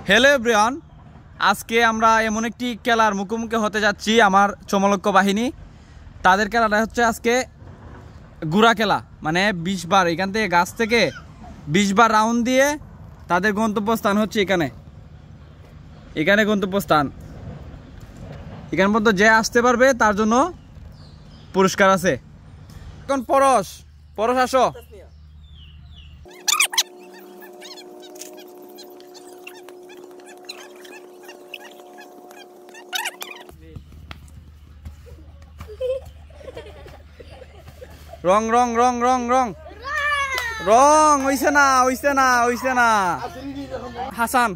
Hello everyone, আজকে আমরা এমন একটি খেলার মুখোমুখি হতে যাচ্ছি। আমার চমলক্ষ বাহিনী, তাদের খেলাটা হচ্ছে আজকে গুড়া খেলা, মানে 20 বার এখান থেকে গাছ থেকে 20 বার রাউন্ড দিয়ে তাদের গন্তব্যস্থান হচ্ছে এখানে গন্তব্যস্থান। এখান পর্যন্ত যে আসতে পারবে তার জন্য পুরস্কার আছে। এখন পরশ আসো। রং রং রং রং রং রং হইছে না হাসান।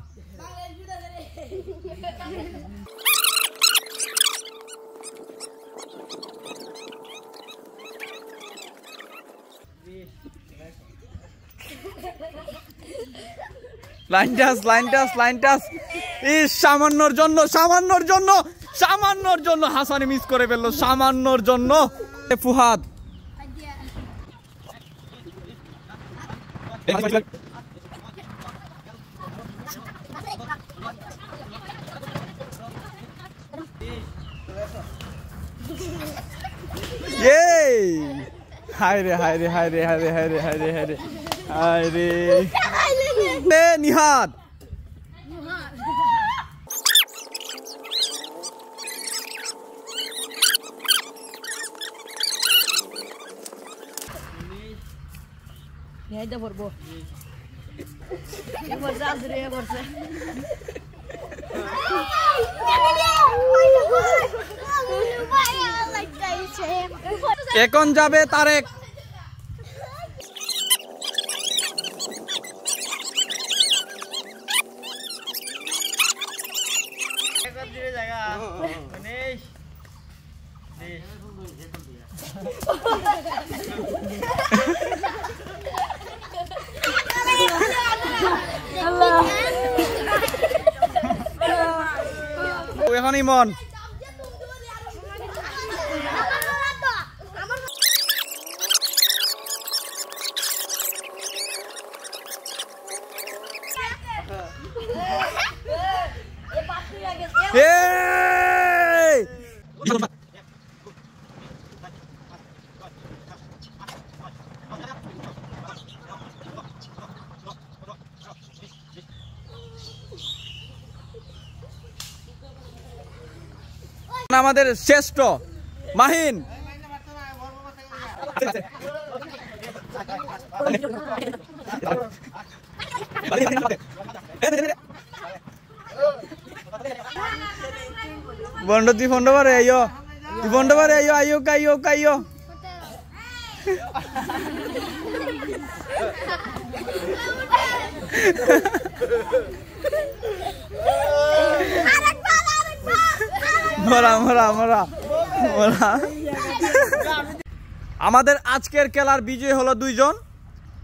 লাইন টাস সামান্যর জন্য হাসানি মিস করে ফেললো, সামান্যর জন্য। ফুহাদ নিহাদ এখন যাবে তারেক। এখন ইমন আমাদের শ্রেষ্ঠ মাহিন। বন্ড তুই ফন্ড পারে আইও কাইও আমাদের আজকের খেলার বিজয়ী হলো 2 জন।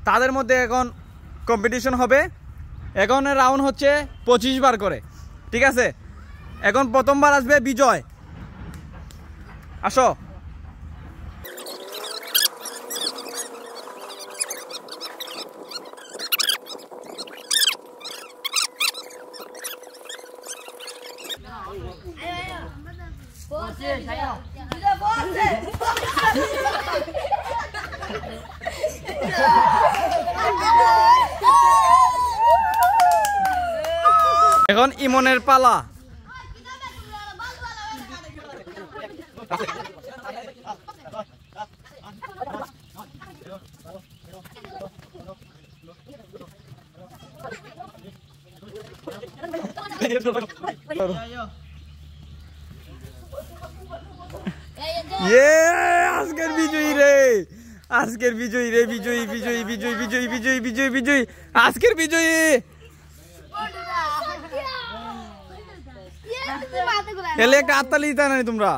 তাদের মধ্যে এখন কম্পিটিশন হবে। এখন রাউন্ড হচ্ছে 25 বার করে, ঠিক আছে? এখন প্রথমবার আসবে বিজয়। আসো। এখন ইমনের পালা। আজকের বিজয়ী রে, বিজয়ী আজকের বিজয়ী। এলে একটা আত্মালি দিতে না তোমরা।